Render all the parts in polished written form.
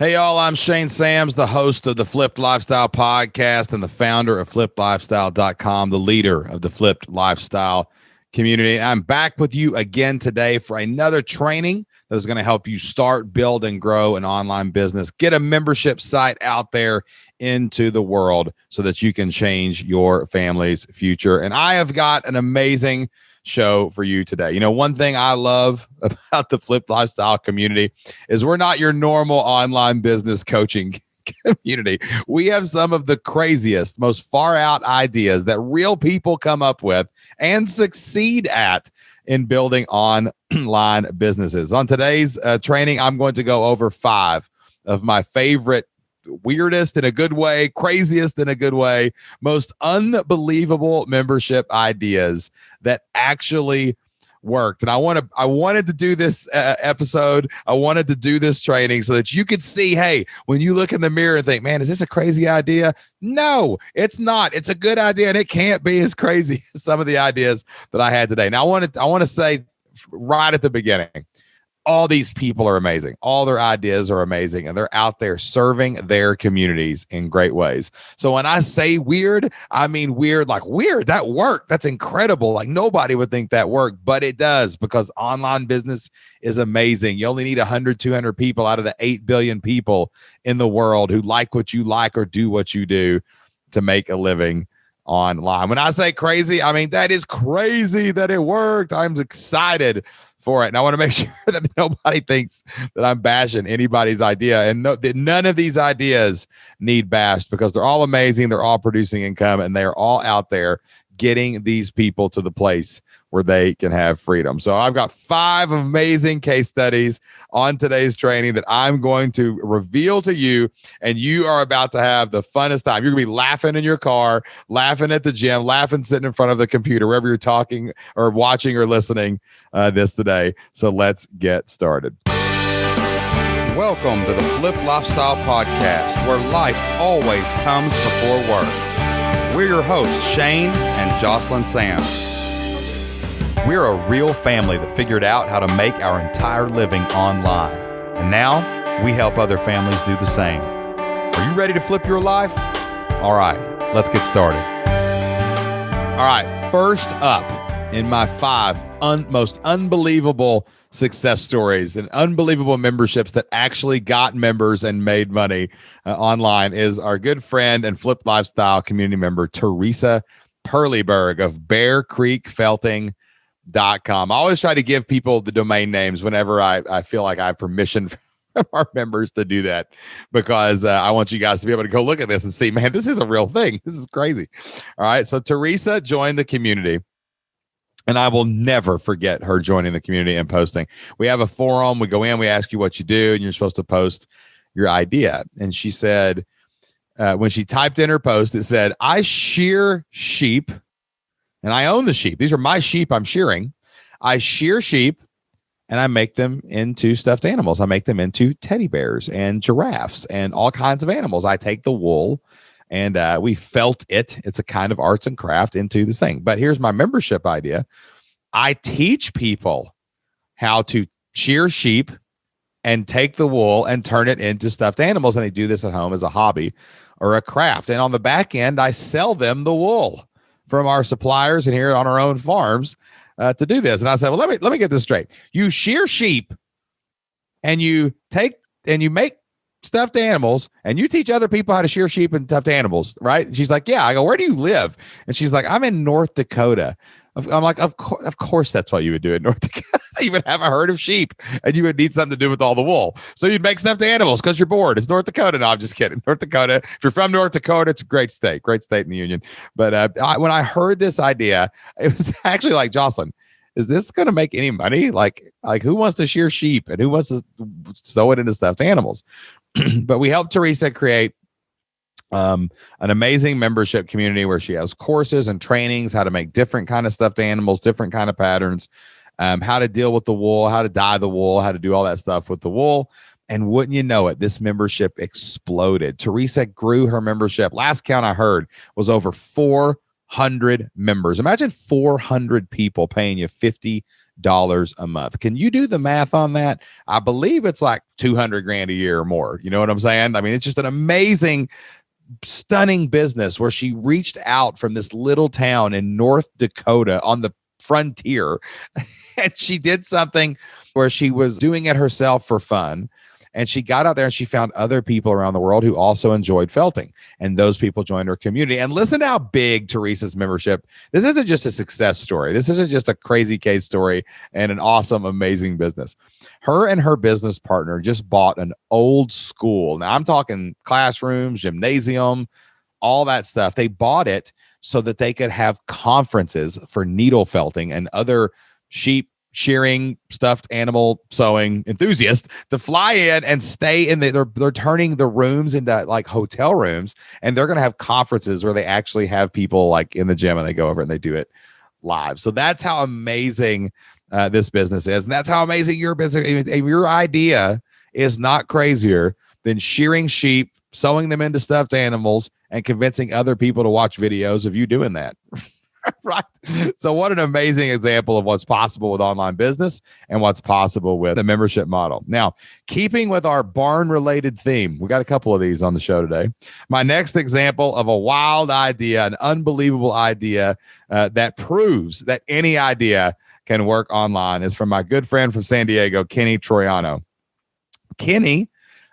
Hey, y'all, I'm Shane Sams, the host of the Flipped Lifestyle podcast and the founder of FlippedLifestyle.com, the leader of the Flipped Lifestyle community. And I'm back with you again today for another training that is going to help you start, build, and grow an online business. Get a membership site out there into the world so that you can change your family's future. And I have got an amazing show for you today. You know, one thing I love about the Flipped Lifestyle community is we're not your normal online business coaching community. We have some of the craziest, most far out ideas that real people come up with and succeed at in building online businesses. On today's training, I'm going to go over 5 of my favorite, weirdest in a good way, craziest in a good way, most unbelievable membership ideas that actually worked. And I wanted to do this episode. I wanted to do this training so that you could see, hey, when you look in the mirror and think, man, is this a crazy idea? No, it's not. It's a good idea, and it can't be as crazy as some of the ideas that I had today. Now, I want to say right at the beginning, all these people are amazing. All their ideas are amazing, and they're out there serving their communities in great ways. So when I say weird, I mean weird, like weird, that worked. That's incredible. Like nobody would think that worked, but it does, because online business is amazing. You only need 100, 200 people out of the 8 billion people in the world who like what you like or do what you do to make a living online. When I say crazy, I mean that is crazy that it worked. I'm excited for it. And I want to make sure that nobody thinks that I'm bashing anybody's idea. And none of these ideas need bashed, because they're all amazing. They're all producing income, and they're all out there getting these people to the place where they can have freedom. So I've got 5 amazing case studies on today's training that I'm going to reveal to you, and you are about to have the funnest time. You're going to be laughing in your car, laughing at the gym, laughing sitting in front of the computer, wherever you're talking or watching or listening this today. So let's get started. Welcome to the Flipped Lifestyle podcast, where life always comes before work. We're your hosts, Shane and Jocelyn Sams. We're a real family that figured out how to make our entire living online. And now we help other families do the same. Are you ready to flip your life? All right, let's get started. All right, first up in my 5 most unbelievable success stories and unbelievable memberships that actually got members and made money online is our good friend and Flipped Lifestyle community member, Teresa Perleberg of BearCreekFelting.com. I always try to give people the domain names whenever I feel like I have permission from our members to do that, because I want you guys to be able to go look at this and see, man, this is a real thing. This is crazy. All right. So Teresa joined the community, and I will never forget her joining the community and posting. We have a forum. We go in, we ask you what you do, and you're supposed to post your idea. And she said, when she typed in her post, it said, I shear sheep, and I own the sheep. These are my sheep I'm shearing. I shear sheep, and I make them into stuffed animals. I make them into teddy bears and giraffes and all kinds of animals. I take the wool, and we felt it. It's a kind of arts and craft into this thing. But here's my membership idea. I teach people how to shear sheep and take the wool and turn it into stuffed animals. And they do this at home as a hobby or a craft. And on the back end, I sell them the wool from our suppliers and here on our own farms to do this. And I said, well, let me get this straight. You shear sheep, and you take and you make stuffed animals, and you teach other people how to shear sheep and stuffed animals, right? And she's like, yeah. I go, where do you live? And she's like, I'm in North Dakota. I'm like, of course that's what you would do in North Dakota. You would have a herd of sheep, and you would need something to do with all the wool. So you'd make stuffed animals because you're bored. It's North Dakota. No, I'm just kidding. North Dakota. If you're from North Dakota, it's a great state in the union. But when I heard this idea, it was actually like, Jocelyn, is this going to make any money? Like who wants to shear sheep and who wants to sew it into stuffed animals? But we helped Teresa create an amazing membership community where she has courses and trainings, how to make different kind of stuffed animals, different kind of patterns, how to deal with the wool, how to dye the wool, how to do all that stuff with the wool. And wouldn't you know it, this membership exploded. Teresa grew her membership. Last count I heard was over 400 400 members. Imagine 400 people paying you $50 a month. Can you do the math on that? I believe it's like 200 grand a year or more. You know what I'm saying? I mean, it's just an amazing, stunning business where she reached out from this little town in North Dakota on the frontier. And she did something where she was doing it herself for fun. And she got out there and she found other people around the world who also enjoyed felting. And those people joined her community. And listen to how big Teresa's membership. This isn't just a success story. This isn't just a crazy case story and an awesome, amazing business. Her and her business partner just bought an old school. Now I'm talking classrooms, gymnasium, all that stuff. They bought it so that they could have conferences for needle felting and other sheep shearing, stuffed animal sewing enthusiasts to fly in and stay in they're turning the rooms into like hotel rooms, and they're going to have conferences where they actually have people like in the gym and they go over and they do it live. So that's how amazing this business is. And that's how amazing your business is. Your idea is not crazier than shearing sheep, sewing them into stuffed animals, and convincing other people to watch videos of you doing that. Right. So what an amazing example of what's possible with online business and what's possible with the membership model. Now, keeping with our barn related theme, we got a couple of these on the show today. My next example of a wild idea, an unbelievable idea that proves that any idea can work online is from my good friend from San Diego, Kenny Troiano. Kenny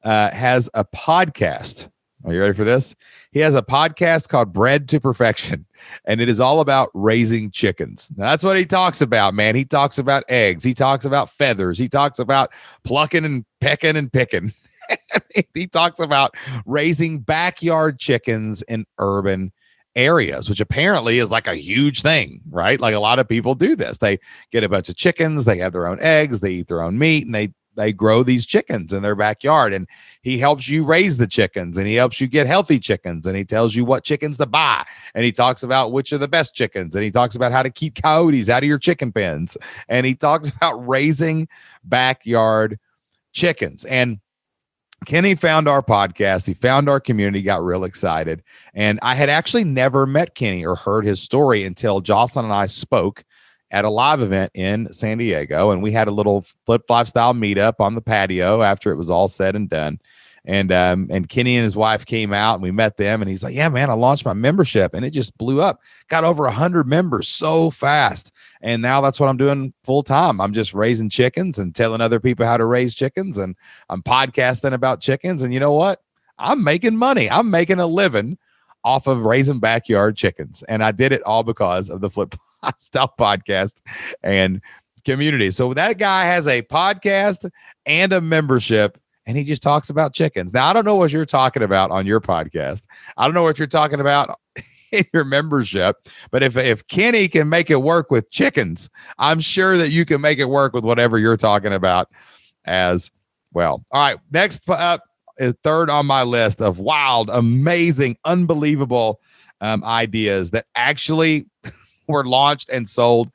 has a podcast. Are you ready for this? He has a podcast called Bred to Perfection, and it is all about raising chickens. Now, that's what he talks about, man. He talks about eggs. He talks about feathers. He talks about plucking and pecking and picking. He talks about raising backyard chickens in urban areas, which apparently is like a huge thing, right? Like a lot of people do this. They get a bunch of chickens, they have their own eggs, they eat their own meat, and they grow these chickens in their backyard. And he helps you raise the chickens, and he helps you get healthy chickens, and he tells you what chickens to buy, and he talks about which are the best chickens, and he talks about how to keep coyotes out of your chicken pens, and he talks about raising backyard chickens. And Kenny found our podcast. He found our community, got real excited. And I had actually never met Kenny or heard his story until Jocelyn and I spoke at a live event in San Diego. And we had a little Flipped Lifestyle meetup on the patio after it was all said and done. And Kenny and his wife came out and we met them, and he's like, yeah, man, I launched my membership and it just blew up. Got over 100 members so fast. And now that's what I'm doing full time. I'm just raising chickens and telling other people how to raise chickens, and I'm podcasting about chickens. And you know what? I'm making money. I'm making a living off of raising backyard chickens. And I did it all because of the Flipped Lifestyle podcast and community. So that guy has a podcast and a membership, and he just talks about chickens. Now, I don't know what you're talking about on your podcast. I don't know what you're talking about in your membership, but if Kenny can make it work with chickens, I'm sure that you can make it work with whatever you're talking about as well. All right, next up is third on my list of wild, amazing, unbelievable ideas that actually were launched and sold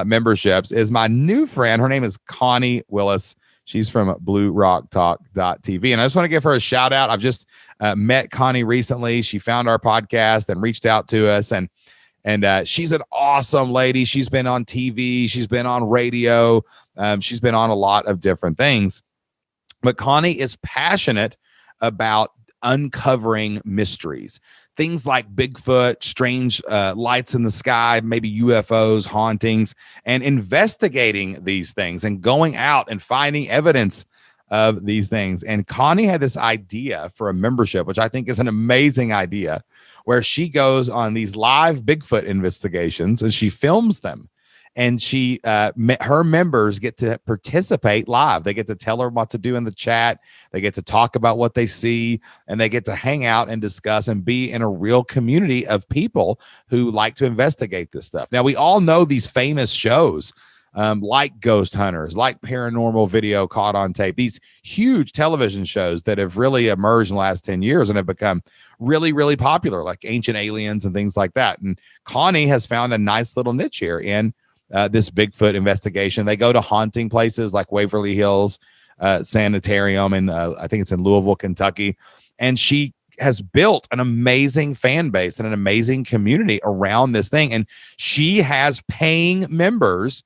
memberships is my new friend. Her name is Connie Willis. She's from BlueRockTalk.tv. And I just want to give her a shout out. I've just met Connie recently. She found our podcast and reached out to us. And she's an awesome lady. She's been on TV. She's been on radio. She's been on a lot of different things. But Connie is passionate about uncovering mysteries. Things like Bigfoot, strange lights in the sky, maybe UFOs, hauntings, and investigating these things and going out and finding evidence of these things. And Connie had this idea for a membership, which I think is an amazing idea, where she goes on these live Bigfoot investigations and she films them. And she, her members get to participate live. They get to tell her what to do in the chat. They get to talk about what they see, and they get to hang out and discuss and be in a real community of people who like to investigate this stuff. Now, we all know these famous shows like Ghost Hunters, like Paranormal Video Caught on Tape, these huge television shows that have really emerged in the last 10 years and have become really, really popular, like Ancient Aliens and things like that. And Connie has found a nice little niche here in this Bigfoot investigation. They go to haunting places like Waverly Hills Sanitarium, and I think it's in Louisville, Kentucky. And she has built an amazing fan base and an amazing community around this thing. And she has paying members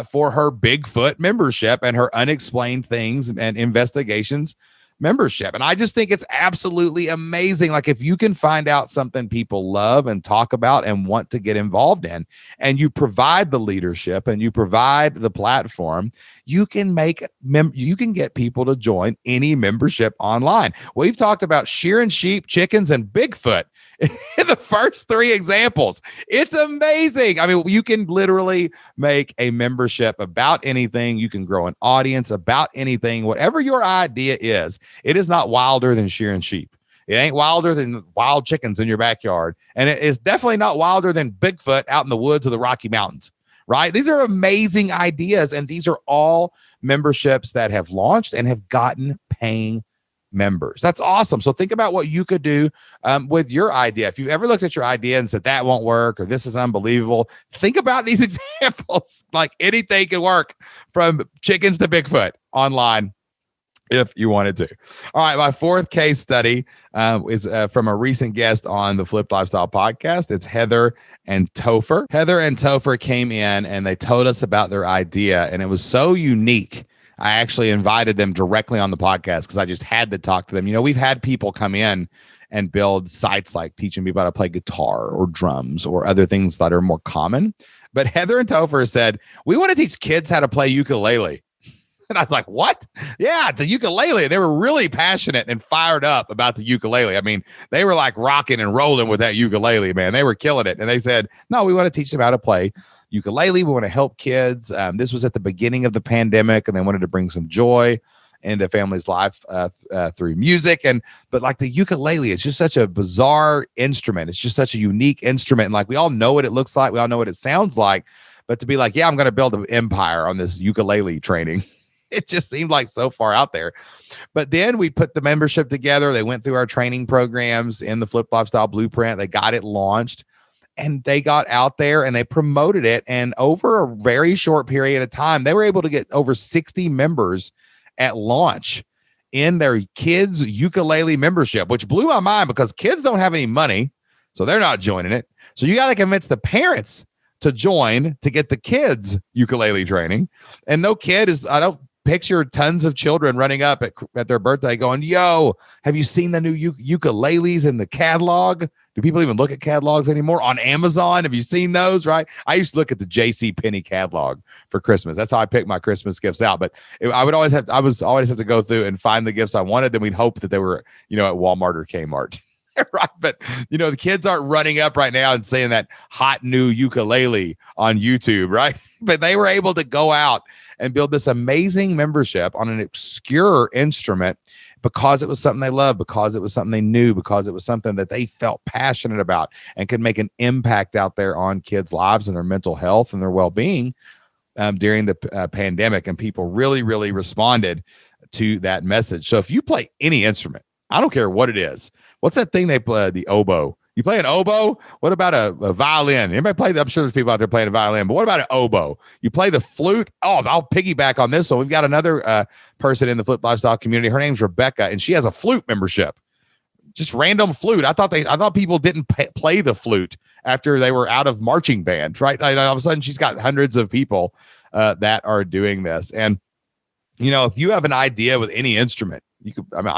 for her Bigfoot membership and her Unexplained Things and Investigations membership. And I just think it's absolutely amazing. Like, if you can find out something people love and talk about and want to get involved in, and you provide the leadership and you provide the platform, you can you can get people to join any membership online. We've talked about shearing sheep, chickens, and Bigfoot in the first 3 examples. It's amazing. I mean, you can literally make a membership about anything. You can grow an audience about anything, whatever your idea is. It is not wilder than shearing sheep. It ain't wilder than wild chickens in your backyard. And it is definitely not wilder than Bigfoot out in the woods of the Rocky Mountains, right? These are amazing ideas. And these are all memberships that have launched and have gotten paying members. That's awesome. So think about what you could do with your idea. If you've ever looked at your idea and said that won't work, or this is unbelievable, think about these examples. Like, anything can work, from chickens to Bigfoot online, if you wanted to. All right. My 4th case study is from a recent guest on the Flipped Lifestyle podcast. It's Heather and Topher. Heather and Topher came in and they told us about their idea, and it was so unique. I actually invited them directly on the podcast because I just had to talk to them. You know, we've had people come in and build sites like teaching people how to play guitar or drums or other things that are more common. But Heather and Topher said, we want to teach kids how to play ukulele. And I was like, what? Yeah, the ukulele. They were really passionate and fired up about the ukulele. I mean, they were like rocking and rolling with that ukulele, man. They were killing it. And they said, no, we want to teach them how to play ukulele. We want to help kids. This was at the beginning of the pandemic, and they wanted to bring some joy into families' life through music. But like, the ukulele, it's just such a bizarre instrument. It's just such a unique instrument. And like, we all know what it looks like. We all know what it sounds like. But to be like, yeah, I'm going to build an empire on this ukulele training, it just seemed like so far out there. But then we put the membership together. They went through our training programs in the Flipped Lifestyle Blueprint. They got it launched, and they got out there and they promoted it. And over a very short period of time, they were able to get over 60 members at launch in their kids' ukulele membership, which blew my mind because kids don't have any money, so they're not joining it. So you got to convince the parents to join to get the kids' ukulele training. And no kid is, I don't picture tons of children running up at their birthday going, yo, have you seen the new ukuleles in the catalog? Do people even look at catalogs anymore on Amazon? Have you seen those? Right. I used to look at the JCPenney catalog for Christmas. That's how I picked my Christmas gifts out. But I would always have to go through and find the gifts I wanted. Then we'd hope that they were, at Walmart or Kmart. Right. But, the kids aren't running up right now and saying that hot new ukulele on YouTube. Right. But they were able to go out and build this amazing membership on an obscure instrument because it was something they loved, because it was something they knew, because it was something that they felt passionate about and could make an impact out there on kids' lives and their mental health and their well-being during the pandemic. And people really, really responded to that message. So if you play any instrument, I don't care what it is. What's that thing they play? The oboe. You play an oboe? What about a violin? Anybody play? I'm sure there's people out there playing a violin, but what about an oboe? You play the flute? Oh, I'll piggyback on this. So we've got another person in the Flipped Lifestyle community. Her name's Rebecca, and she has a flute membership. Just random flute. I thought people didn't play the flute after they were out of marching band, right? All of a sudden, she's got hundreds of people that are doing this. And if you have an idea with any instrument, you could. I mean,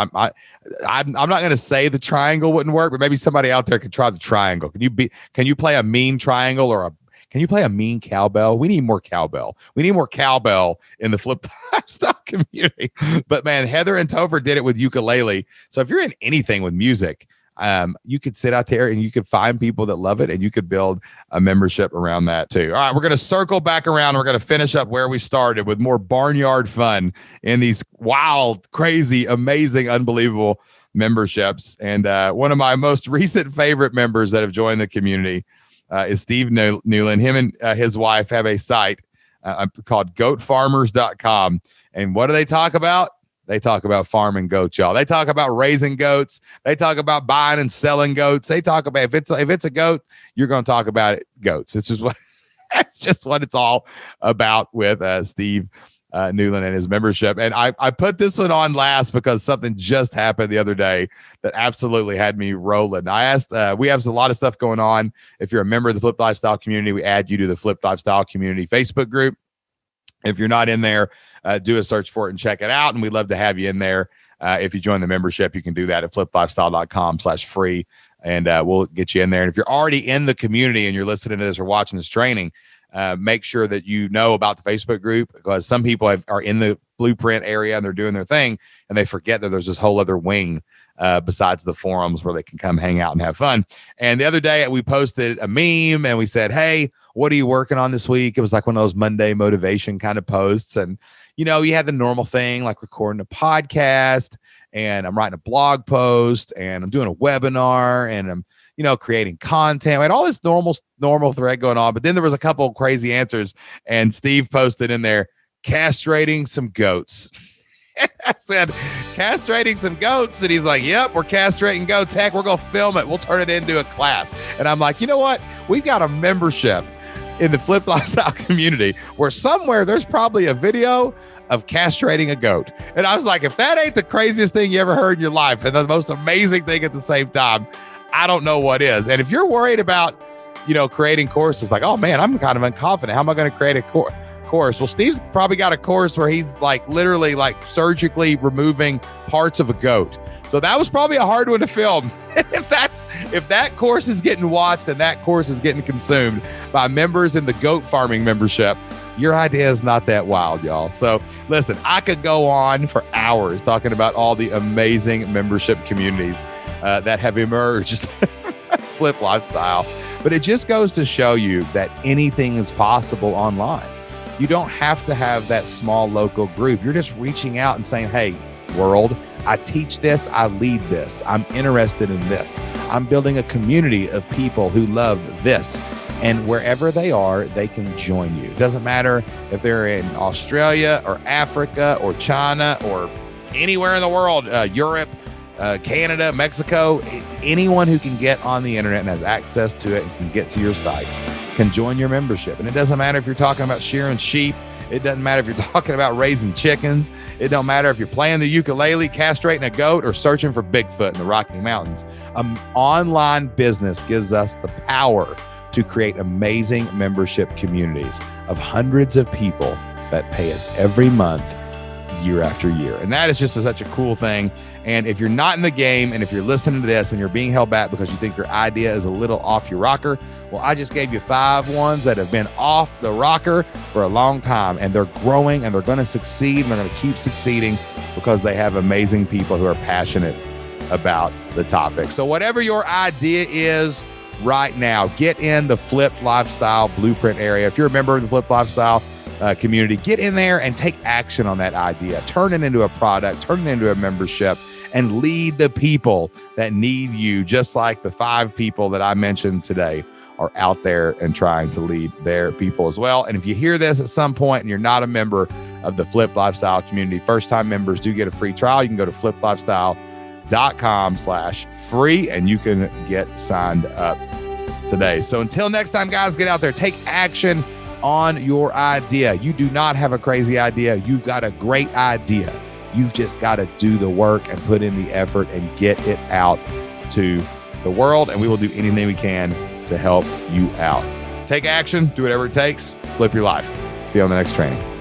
I'm not going to say the triangle wouldn't work, but maybe somebody out there could try the triangle. Can you play a mean triangle can you play a mean cowbell? We need more cowbell. We need more cowbell in the Flipped Lifestyle community. But man, Heather and Topher did it with ukulele. So if you're in anything with music, you could sit out there and you could find people that love it, and you could build a membership around that too. All right, we're going to circle back around. We're going to finish up where we started with more barnyard fun in these wild, crazy, amazing, unbelievable memberships. And one of my most recent favorite members that have joined the community is Steve Newland. Him and his wife have a site called goatfarmers.com. And what do they talk about? They talk about farming goats, y'all. They talk about raising goats. They talk about buying and selling goats. They talk about if it's a goat, you're going to talk about it. Goats. It's just what it's all about with Steve Newland and his membership. And I put this one on last because something just happened the other day that absolutely had me rolling. I asked, we have a lot of stuff going on. If you're a member of the Flipped Lifestyle community, we add you to the Flipped Lifestyle community Facebook group. If you're not in there, do a search for it and check it out. And we'd love to have you in there. If you join the membership, you can do that at flippedlifestyle.com/free. And we'll get you in there. And if you're already in the community and you're listening to this or watching this training, make sure that you know about the Facebook group, because some people are in the blueprint area and they're doing their thing and they forget that there's this whole other wing besides the forums where they can come hang out and have fun. And the other day we posted a meme and we said, hey, what are you working on this week? It was like one of those Monday motivation kind of posts. And, you know, you had the normal thing like recording a podcast, and I'm writing a blog post, and I'm doing a webinar, and I'm, you know, creating content. I had all this normal thread going on, but then there was a couple of crazy answers, and Steve posted in there, castrating some goats. I said, castrating some goats? And he's like, yep, we're castrating goats. Heck, we're going to film it. We'll turn it into a class. And I'm like, you know what? We've got a membership in the Flipped Lifestyle community where somewhere there's probably a video of castrating a goat. And I was like, if that ain't the craziest thing you ever heard in your life and the most amazing thing at the same time, I don't know what is. And if you're worried about, you know, creating courses, like, oh man, I'm kind of unconfident. How am I going to create a course? Well, Steve's probably got a course where he's like literally like surgically removing parts of a goat. So that was probably a hard one to film. If that course is getting watched and that course is getting consumed by members in the goat farming membership, your idea is not that wild, y'all. So listen, I could go on for hours talking about all the amazing membership communities that have emerged Flipped Lifestyle. But it just goes to show you that anything is possible online. You don't have to have that small local group. You're just reaching out and saying, hey, world, I teach this, I lead this, I'm interested in this. I'm building a community of people who love this. And wherever they are, they can join you. It doesn't matter if they're in Australia or Africa or China or anywhere in the world, Europe, Canada, Mexico, anyone who can get on the internet and has access to it and can get to your site can join your membership. And it doesn't matter if you're talking about shearing sheep. It doesn't matter if you're talking about raising chickens. It don't matter if you're playing the ukulele, castrating a goat, or searching for Bigfoot in the Rocky Mountains. Online business gives us the power to create amazing membership communities of hundreds of people that pay us every month, year after year. And that is just such a cool thing. And if you're not in the game, and if you're listening to this and you're being held back because you think your idea is a little off your rocker, well, I just gave you 5 ones that have been off the rocker for a long time, and they're growing and they're going to succeed, and they're going to keep succeeding because they have amazing people who are passionate about the topic. So whatever your idea is right now, get in the Flipped Lifestyle Blueprint area. If you're a member of the Flipped Lifestyle community, get in there and take action on that idea. Turn it into a product, turn it into a membership, and lead the people that need you, just like the 5 people that I mentioned today are out there and trying to lead their people as well. And if you hear this at some point and you're not a member of the Flipped Lifestyle community, first-time members do get a free trial. You can go to flippedlifestyle.com/free and you can get signed up today. So until next time, guys, get out there, take action on your idea. You do not have a crazy idea. You've got a great idea. You've just got to do the work and put in the effort and get it out to the world. And we will do anything we can to help you out. Take action, do whatever it takes, flip your life. See you on the next training.